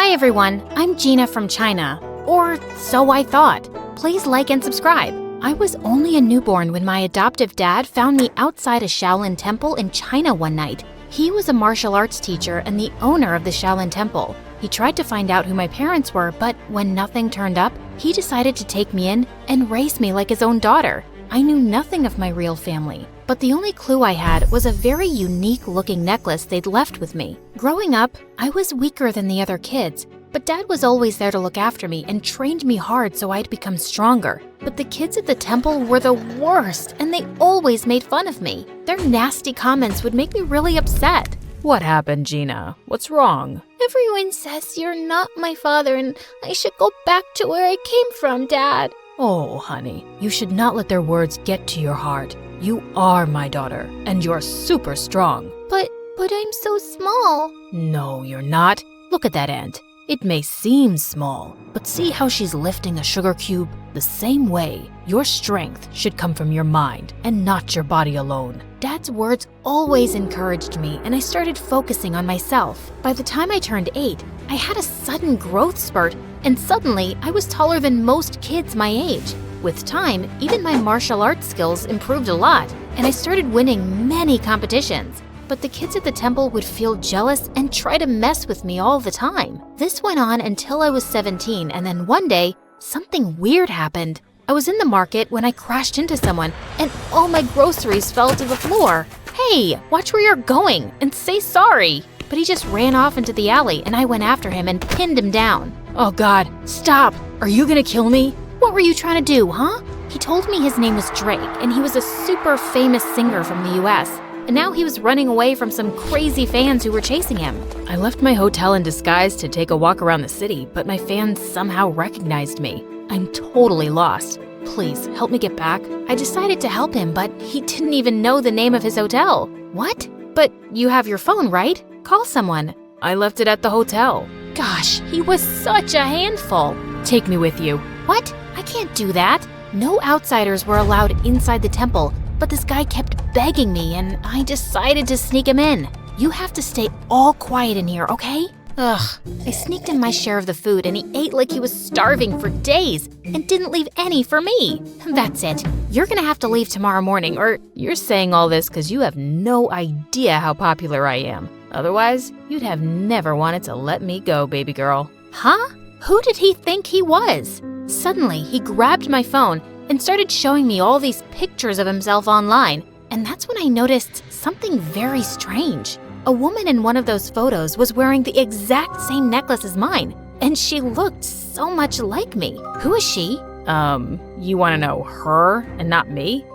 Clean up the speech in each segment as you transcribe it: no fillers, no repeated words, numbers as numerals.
Hi everyone, I'm Gina from China. Or so I thought. Please like and subscribe. I was only a newborn when my adoptive dad found me outside a Shaolin temple in China one night. He was a martial arts teacher and the owner of the Shaolin temple. He tried to find out who my parents were, but when nothing turned up, he decided to take me in and raise me like his own daughter. I knew nothing of my real family, but the only clue I had was a very unique-looking necklace they'd left with me. Growing up, I was weaker than the other kids, but Dad was always there to look after me and trained me hard so I'd become stronger. But the kids at the temple were the worst, and they always made fun of me. Their nasty comments would make me really upset. What happened, Gina? What's wrong? Everyone says you're not my father and I should go back to where I came from, Dad. Oh, honey, you should not let their words get to your heart. You are my daughter, and you're super strong. But I'm so small. No, you're not. Look at that ant. It may seem small, but see how she's lifting a sugar cube? The same way, your strength should come from your mind and not your body alone. Dad's words always encouraged me, and I started focusing on myself. By the time I turned 8, I had a sudden growth spurt, and suddenly I was taller than most kids my age. With time, even my martial arts skills improved a lot, and I started winning many competitions. But the kids at the temple would feel jealous and try to mess with me all the time. This went on until I was 17, and then one day, something weird happened. I was in the market when I crashed into someone, and all my groceries fell to the floor. Hey, watch where you're going and say sorry. But he just ran off into the alley, and I went after him and pinned him down. Oh God, stop! Are you gonna kill me? What were you trying to do, huh? He told me his name was Drake, and he was a super famous singer from the US. And now he was running away from some crazy fans who were chasing him. I left my hotel in disguise to take a walk around the city, but my fans somehow recognized me. I'm totally lost. Please, help me get back. I decided to help him, but he didn't even know the name of his hotel. What? But you have your phone, right? Call someone. I left it at the hotel. Gosh, he was such a handful. Take me with you. What? I can't do that. No outsiders were allowed inside the temple, but this guy kept begging me, and I decided to sneak him in. You have to stay all quiet in here, okay? Ugh, I sneaked in my share of the food, and he ate like he was starving for days and didn't leave any for me. That's it. You're gonna have to leave tomorrow morning, or you're saying all this because you have no idea how popular I am. Otherwise, you'd have never wanted to let me go, baby girl. Huh? Who did he think he was? Suddenly, he grabbed my phone and started showing me all these pictures of himself online. And that's when I noticed something very strange. A woman in one of those photos was wearing the exact same necklace as mine, and she looked so much like me. Who is she? You want to know her and not me?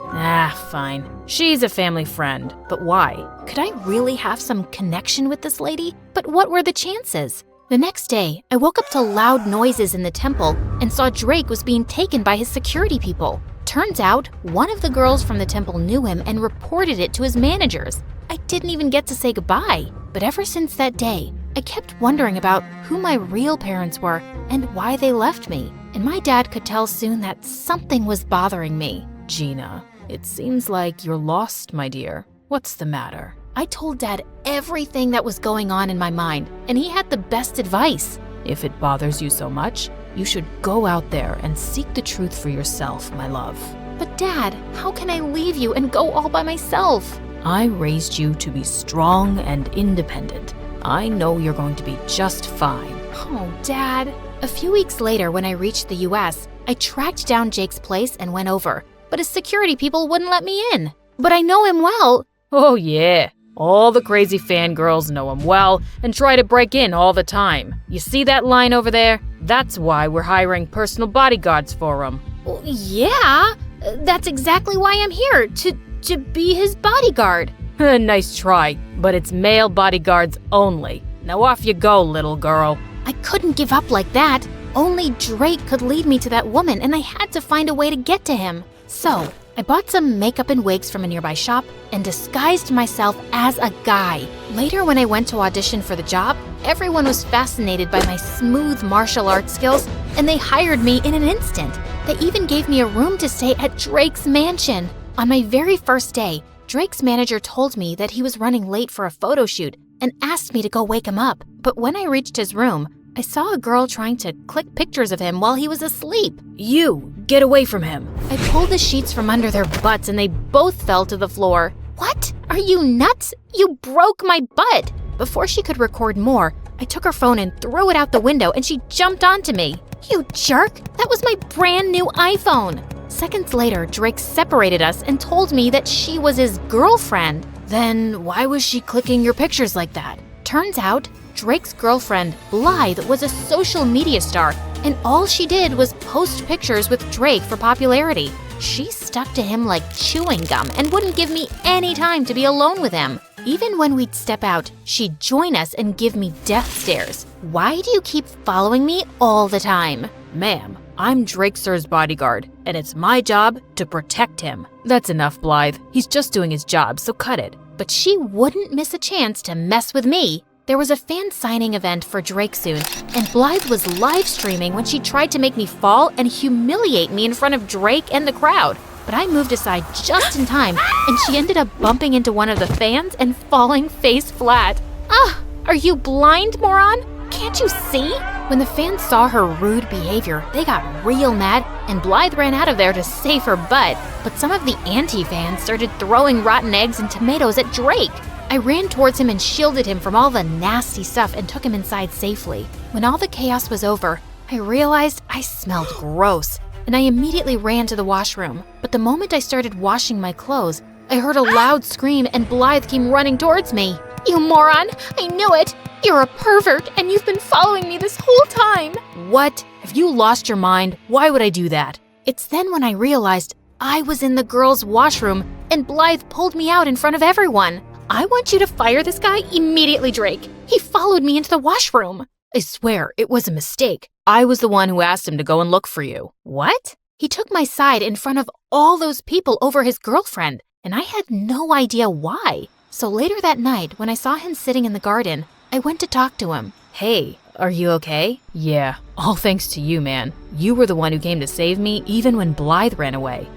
Fine. She's a family friend, but why? Could I really have some connection with this lady? But what were the chances? The next day, I woke up to loud noises in the temple and saw Drake was being taken by his security people. Turns out, one of the girls from the temple knew him and reported it to his managers. I didn't even get to say goodbye. But ever since that day, I kept wondering about who my real parents were and why they left me. And my dad could tell soon that something was bothering me. Gina, it seems like you're lost, my dear. What's the matter? I told Dad everything that was going on in my mind, and he had the best advice. If it bothers you so much, you should go out there and seek the truth for yourself, my love. But Dad, how can I leave you and go all by myself? I raised you to be strong and independent. I know you're going to be just fine. Oh, Dad. A few weeks later, when I reached the US, I tracked down Jake's place and went over, but his security people wouldn't let me in. But I know him well. Oh yeah. All the crazy fangirls know him well and try to break in all the time. You see that line over there? That's why we're hiring personal bodyguards for him. Well, yeah, that's exactly why I'm here, to be his bodyguard. Nice try, but it's male bodyguards only. Now off you go, little girl. I couldn't give up like that. Only Drake could lead me to that woman, and I had to find a way to get to him. So, I bought some makeup and wigs from a nearby shop and disguised myself as a guy. Later, when I went to audition for the job, everyone was fascinated by my smooth martial arts skills, and they hired me in an instant. They even gave me a room to stay at Drake's mansion. On my very first day, Drake's manager told me that he was running late for a photo shoot and asked me to go wake him up. But when I reached his room, I saw a girl trying to click pictures of him while he was asleep. You, get away from him. I pulled the sheets from under their butts and they both fell to the floor. What? Are you nuts? You broke my butt! Before she could record more, I took her phone and threw it out the window and she jumped onto me. You jerk! That was my brand new iPhone! Seconds later, Drake separated us and told me that she was his girlfriend. Then why was she clicking your pictures like that? Turns out, Drake's girlfriend, Blythe, was a social media star, and all she did was post pictures with Drake for popularity. She stuck to him like chewing gum and wouldn't give me any time to be alone with him. Even when we'd step out, she'd join us and give me death stares. Why do you keep following me all the time? Ma'am, I'm Drake Sir's bodyguard, and it's my job to protect him. That's enough, Blythe. He's just doing his job, so cut it. But she wouldn't miss a chance to mess with me. There was a fan signing event for Drake soon, and Blythe was live streaming when she tried to make me fall and humiliate me in front of Drake and the crowd. But I moved aside just in time, and she ended up bumping into one of the fans and falling face flat. Ah, are you blind, moron? Can't you see? When the fans saw her rude behavior, they got real mad, and Blythe ran out of there to save her butt. But some of the anti-fans started throwing rotten eggs and tomatoes at Drake. I ran towards him and shielded him from all the nasty stuff and took him inside safely. When all the chaos was over, I realized I smelled gross, and I immediately ran to the washroom. But the moment I started washing my clothes, I heard a loud scream and Blythe came running towards me. You moron! I knew it! You're a pervert and you've been following me this whole time! What? Have you lost your mind? Why would I do that? It's then when I realized I was in the girls' washroom and Blythe pulled me out in front of everyone. I want you to fire this guy immediately, Drake. He followed me into the washroom. I swear, it was a mistake. I was the one who asked him to go and look for you. What? He took my side in front of all those people over his girlfriend, and I had no idea why. So later that night, when I saw him sitting in the garden, I went to talk to him. Hey, are you okay? Yeah, all thanks to you, man. You were the one who came to save me even when Blythe ran away.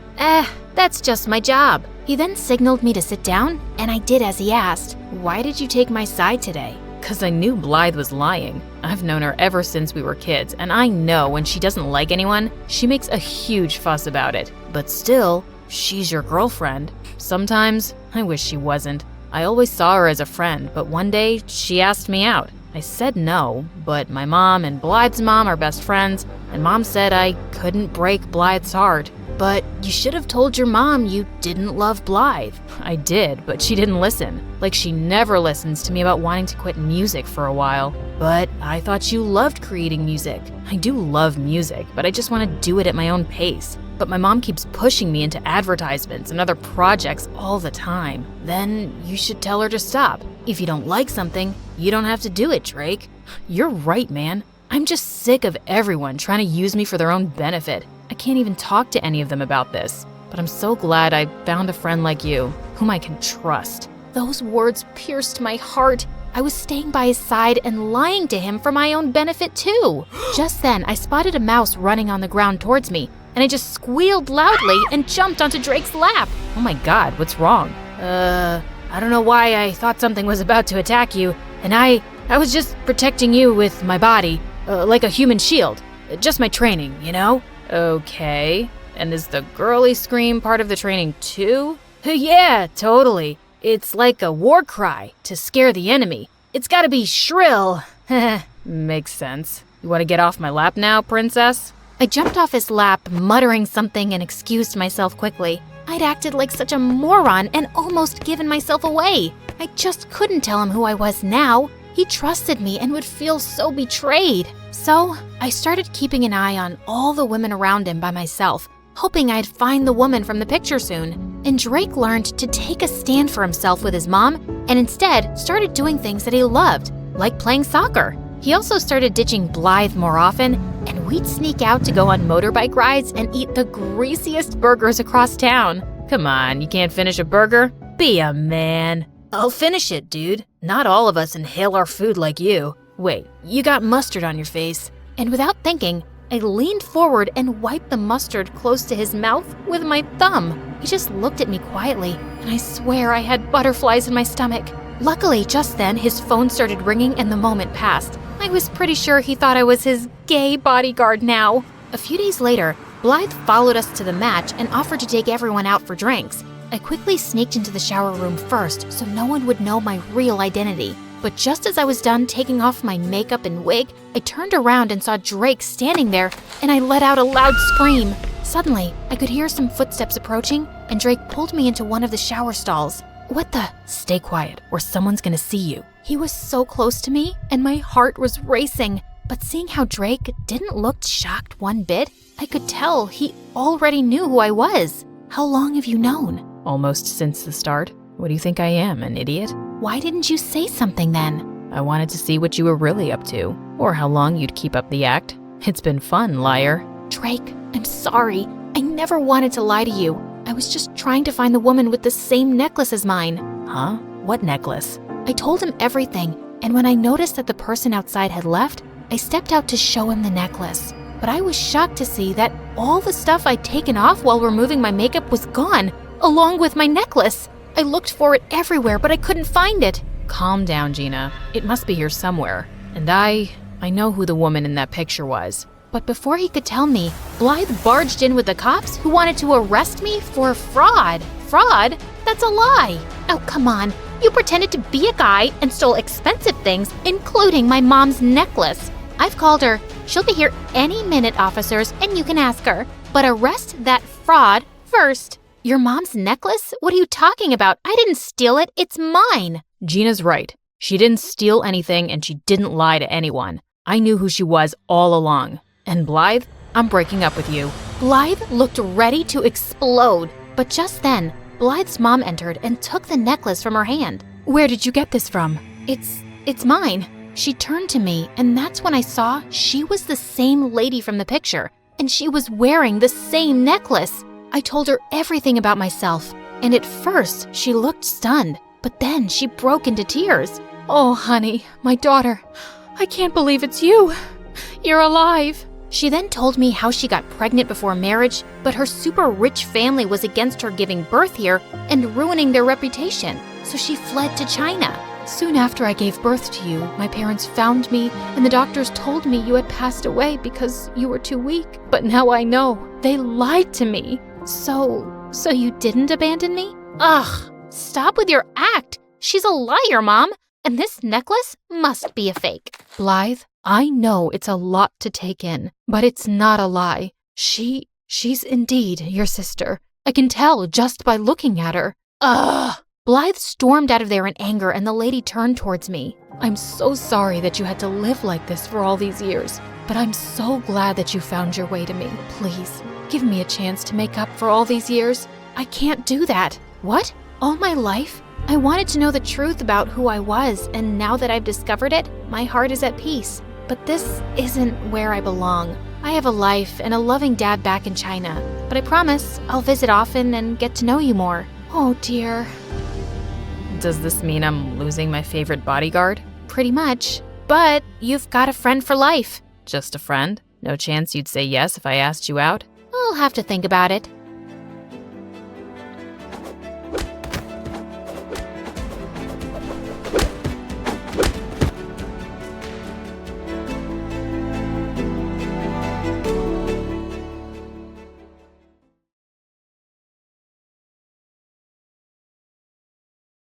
That's just my job. He then signaled me to sit down, and I did as he asked. Why did you take my side today? 'Cause I knew Blythe was lying. I've known her ever since we were kids, and I know when she doesn't like anyone, she makes a huge fuss about it. But still, she's your girlfriend. Sometimes, I wish she wasn't. I always saw her as a friend, but one day, she asked me out. I said no, but my mom and Blythe's mom are best friends, and Mom said I couldn't break Blythe's heart. But you should have told your mom you didn't love Blythe. I did, but she didn't listen. Like she never listens to me about wanting to quit music for a while. But I thought you loved creating music. I do love music, but I just want to do it at my own pace. But my mom keeps pushing me into advertisements and other projects all the time. Then you should tell her to stop. If you don't like something, you don't have to do it, Drake. You're right, man. I'm just sick of everyone trying to use me for their own benefit. I can't even talk to any of them about this. But I'm so glad I found a friend like you, whom I can trust. Those words pierced my heart. I was staying by his side and lying to him for my own benefit too. Just then, I spotted a mouse running on the ground towards me, and I just squealed loudly and jumped onto Drake's lap. Oh my God, what's wrong? I don't know why I thought something was about to attack you, and I was just protecting you with my body, like a human shield. Just my training, you know? Okay, and is the girly scream part of the training too? Yeah, totally. It's like a war cry to scare the enemy. It's gotta be shrill. Makes sense. You wanna get off my lap now, princess? I jumped off his lap, muttering something, and excused myself quickly. I'd acted like such a moron and almost given myself away. I just couldn't tell him who I was now. He trusted me and would feel so betrayed. So I started keeping an eye on all the women around him by myself, hoping I'd find the woman from the picture soon. And Drake learned to take a stand for himself with his mom and instead started doing things that he loved, like playing soccer. He also started ditching Blythe more often, and we'd sneak out to go on motorbike rides and eat the greasiest burgers across town. Come on, you can't finish a burger? Be a man. I'll finish it, dude. Not all of us inhale our food like you. Wait, you got mustard on your face. And without thinking, I leaned forward and wiped the mustard close to his mouth with my thumb. He just looked at me quietly, and I swear I had butterflies in my stomach. Luckily, just then, his phone started ringing and the moment passed. I was pretty sure he thought I was his gay bodyguard now. A few days later, Blythe followed us to the match and offered to take everyone out for drinks. I quickly sneaked into the shower room first so no one would know my real identity. But just as I was done taking off my makeup and wig, I turned around and saw Drake standing there, and I let out a loud scream. Suddenly, I could hear some footsteps approaching, and Drake pulled me into one of the shower stalls. What the? Stay quiet, or someone's gonna see you. He was so close to me, and my heart was racing. But seeing how Drake didn't look shocked one bit, I could tell he already knew who I was. How long have you known? Almost since the start. What do you think I am, an idiot? Why didn't you say something then? I wanted to see what you were really up to, or how long you'd keep up the act. It's been fun, liar. Drake, I'm sorry. I never wanted to lie to you. I was just trying to find the woman with the same necklace as mine. Huh? What necklace? I told him everything, and when I noticed that the person outside had left, I stepped out to show him the necklace. But I was shocked to see that all the stuff I'd taken off while removing my makeup was gone, along with my necklace. I looked for it everywhere, but I couldn't find it. Calm down, Gina. It must be here somewhere. And I know who the woman in that picture was. But before he could tell me, Blythe barged in with the cops who wanted to arrest me for fraud. Fraud? That's a lie. Oh, come on. You pretended to be a guy and stole expensive things, including my mom's necklace. I've called her. She'll be here any minute, officers, and you can ask her. But arrest that fraud first. Your mom's necklace? What are you talking about? I didn't steal it. It's mine. Gina's right. She didn't steal anything and she didn't lie to anyone. I knew who she was all along. And Blythe, I'm breaking up with you. Blythe looked ready to explode. But just then, Blythe's mom entered and took the necklace from her hand. Where did you get this from? It's mine. She turned to me, and that's when I saw she was the same lady from the picture, and she was wearing the same necklace. I told her everything about myself, and at first she looked stunned, but then she broke into tears. Oh, honey, my daughter, I can't believe it's you. You're alive. She then told me how she got pregnant before marriage, but her super rich family was against her giving birth here and ruining their reputation, so she fled to China. Soon after I gave birth to you, my parents found me, and the doctors told me you had passed away because you were too weak. But now I know. They lied to me. So you didn't abandon me? Ugh, stop with your act. She's a liar, Mom, and this necklace must be a fake. Blythe, I know it's a lot to take in, but it's not a lie. She's indeed your sister. I can tell just by looking at her. Ugh! Blythe stormed out of there in anger, and the lady turned towards me. I'm so sorry that you had to live like this for all these years, but I'm so glad that you found your way to me. Please, give me a chance to make up for all these years. I can't do that. What? All my life? I wanted to know the truth about who I was, and now that I've discovered it, my heart is at peace. But this isn't where I belong. I have a life and a loving dad back in China, but I promise I'll visit often and get to know you more. Oh dear. Does this mean I'm losing my favorite bodyguard? Pretty much. But you've got a friend for life. Just a friend? No chance you'd say yes if I asked you out? I'll have to think about it.